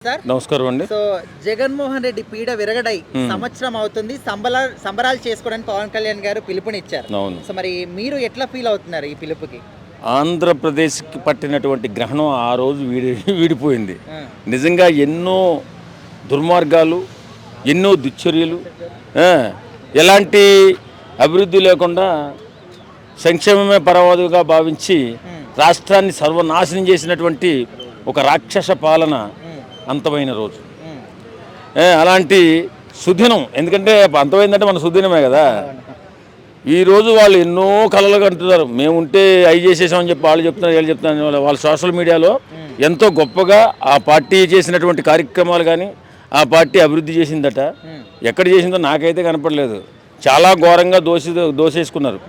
Sir నమస్కారం అండి. So Jaganmohan Reddy పీడ విరగడై సంవత్సరం అవుతుంది. సంబరాలు చేసుకోవడానికి పవన్ కళ్యాణ్ గారు పిలుపునిచ్చారు. అవును. సో మరి మీరు ఎట్లా ఫీల్ అవుతున్నారు ఈ పిలుపుకి? ఆంధ్రప్రదేశ్కి పట్టినటువంటి గ్రహణం ఆ రోజు వీడిపోయింది. నిజంగా ఎన్నో దుర్మార్గాలు, ఎన్నో దుశ్చర్యలు, ఎలాంటి అభివృద్ధి లేకుండా సంక్షేమమే పరమావధిగా భావించి రాష్ట్రాన్ని సర్వనాశనం చేసినటువంటి ఒక రాక్షస పాలన అంతమైన రోజు. అలాంటి సుదినం, ఎందుకంటే అంతమైందంటే మన సుదినమే కదా. ఈరోజు వాళ్ళు ఎన్నో కళలు కంటున్నారు, మేము ఉంటే అవి చేసేసామని చెప్పి వాళ్ళు చెప్తున్నారు, వీళ్ళు చెప్తున్నారు. వాళ్ళ సోషల్ మీడియాలో ఎంతో గొప్పగా ఆ పార్టీ చేసినటువంటి కార్యక్రమాలు కానీ, ఆ పార్టీ అభివృద్ధి చేసిందట. ఎక్కడ చేసిందో నాకైతే కనపడలేదు. చాలా ఘోరంగా దోసేసుకున్నారు.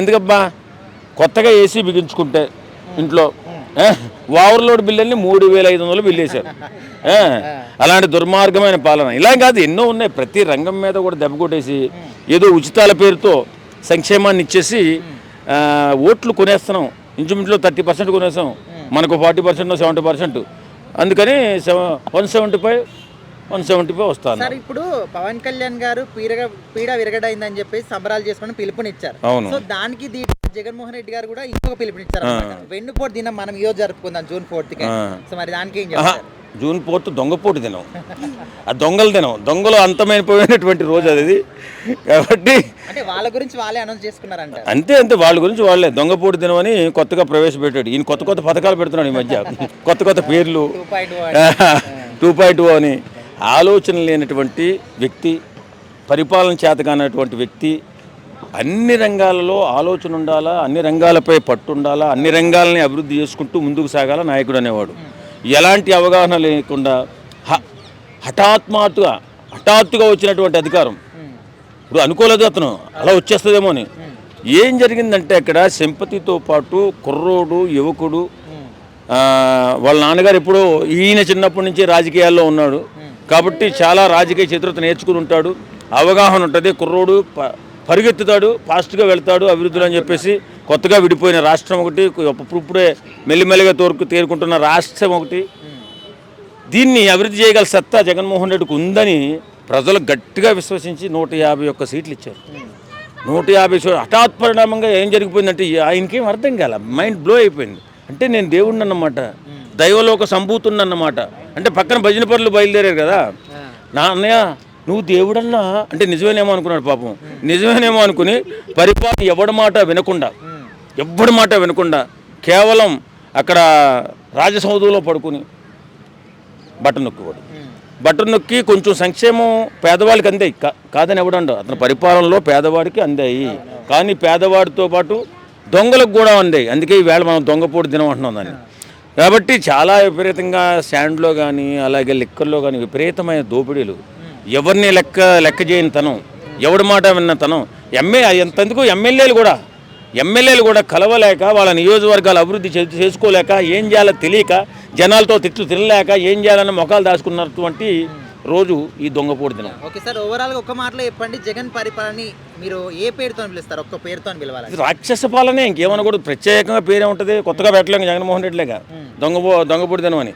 ఎందుకబ్బా, కొత్తగా ఏసీ బిగించుకుంటే ఇంట్లో ఓవర్లోడ్ బిల్లుల్ని 3,500 బిల్లు వేశారు. అలాంటి దుర్మార్గమైన పాలన ఇలా కాదు, ఎన్నో ఉన్నాయి. ప్రతి రంగం మీద కూడా దెబ్బ కొట్టేసి ఏదో ఉచితాల పేరుతో సంక్షేమాన్ని ఇచ్చేసి ఓట్లు కొనేస్తున్నాం. ఇంచుమించులో 30% కొనేస్తాం, మనకు 40%, 70%. అందుకని 175 వస్తాను. సార్ ఇప్పుడు పవన్ కళ్యాణ్ గారు పీడ విరగడైందని చెప్పి సంబరాలు చేసుకుని పిలుపునిచ్చారు. అవును. సో దానికి జగన్మోహన్ రెడ్డి గారు కూడా ఇంకొక పిలుపునిచ్చారు. వెన్నుపోటు దినం మనం ఈ రోజు జరుపుకుందాం జూన్ 4th. సో మరి దానికి ఏం చేస్తారు? జూన్ 4 దొంగపోటు దినం, ఆ దొంగల దినం, దొంగలు అంతమైపోయినటువంటి రోజు అది. కాబట్టి అంటే వాళ్ళ గురించి వాళ్ళే అనౌన్స్ చేసుకున్నారంట. అంతే వాళ్ళ గురించి వాళ్ళే దొంగపోటు దినం అని కొత్తగా ప్రవేశపెట్టాడు. ఈయన కొత్త పథకాలు పెడుతున్నాడు ఈ మధ్య. కొత్త పేర్లు 2.0 అని. ఆలోచన లేనటువంటి వ్యక్తి, పరిపాలన చేతగానటువంటి వ్యక్తి. అన్ని రంగాలలో ఆలోచన ఉండాలా, అన్ని రంగాలపై పట్టు ఉండాలా, అన్ని రంగాలని అభివృద్ధి చేసుకుంటూ ముందుకు సాగాల నాయకుడు అనేవాడు. ఎలాంటి అవగాహన లేకుండా హఠాత్తుగా వచ్చినటువంటి అధికారం. ఇప్పుడు అనుకోలేదు అతను అలా వచ్చేస్తుందేమో అని. ఏం జరిగిందంటే అక్కడ సింపతితో పాటు కుర్రోడు, యువకుడు, వాళ్ళ నాన్నగారు ఎప్పుడో ఈయన చిన్నప్పటి నుంచి రాజకీయాల్లో ఉన్నాడు కాబట్టి చాలా రాజకీయ చతురత నేర్చుకుని ఉంటాడు, అవగాహన ఉంటుంది. కుర్రోడు పరిగెత్తుతాడు, ఫాస్ట్గా వెళ్తాడు అభివృద్ధులు అని చెప్పేసి కొత్తగా విడిపోయిన రాష్ట్రం ఒకటి, ఇప్పుడే మెల్లిమెల్లిగా తేరుకుంటున్న రాష్ట్రం ఒకటి. దీన్ని అభివృద్ధి చేయగల సత్తా జగన్మోహన్ రెడ్డికి ఉందని ప్రజలు గట్టిగా విశ్వసించి 151 సీట్లు ఇచ్చారు. 150 సీట్లు హఠాత్ పరిణామంగా ఏం జరిగిపోయిందంటే ఆయనకేం అర్థం కాల, మైండ్ బ్లో అయిపోయింది. అంటే నేను దేవుడిని అన్నమాట, దైవలోక సంభూతుడిని అన్నమాట. అంటే పక్కన భజన పనులు బయలుదేరారు కదా. నా అన్నయ్య నువ్వు దేవుడన్నా అంటే నిజమేనేమో అనుకున్నాడు పాపం. నిజమేనేమో అనుకుని పరిపాలన ఎవడి మాట వినకుండా కేవలం అక్కడ రాజసౌధంలో పడుకుని బట్టను నొక్కి కొంచెం సంక్షేమం పేదవాళ్ళకి అందాయి, కాదని ఎవడండో. అతని పరిపాలనలో పేదవాడికి అందాయి, కానీ పేదవాడితో పాటు దొంగలకు కూడా అందాయి. అందుకే ఈవేళ మనం దొంగపోటు దినం అంటున్నాం దాన్ని. కాబట్టి చాలా విపరీతంగా శాండ్లో కానీ అలాగే లిక్కర్లో కానీ విపరీతమైన దోపిడీలు, ఎవరిని లెక్క చేయని తనం, ఎవడి మాట విన్న తనం. ఎంతెందుకు ఎమ్మెల్యేలు కూడా కలవలేక, వాళ్ళ నియోజకవర్గాలు అభివృద్ధి చేసుకోలేక, ఏం చేయాలో తెలియక, జనాలతో తిట్లు తినలేక ఏం చేయాలన్న మొఖాలు దాచుకున్నటువంటి రోజు ఈ దొంగపోటు దినం. ఓకే సార్, ఓవరాల్గా ఒక మాటలో చెప్పండి, జగన్ పరిపాలన మీరు ఏ పేరుతో పిలుస్తారు? ఒక్క పేరుతో పిలవాలి. రాక్షస పాలనే, ఇంకేమన్నా కూడా ప్రత్యేకంగా పేరే ఉంటుంది. కొత్తగా పెట్టలేక జగన్మోహన్ రెడ్డిలేగా దొంగపోటు దినం అని.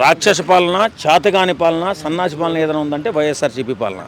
రాక్షస పాలన, చాతగాని పాలన, సన్నాసి పాలన ఏదైనా ఉందంటే వైఎస్ఆర్సీపీ పాలన.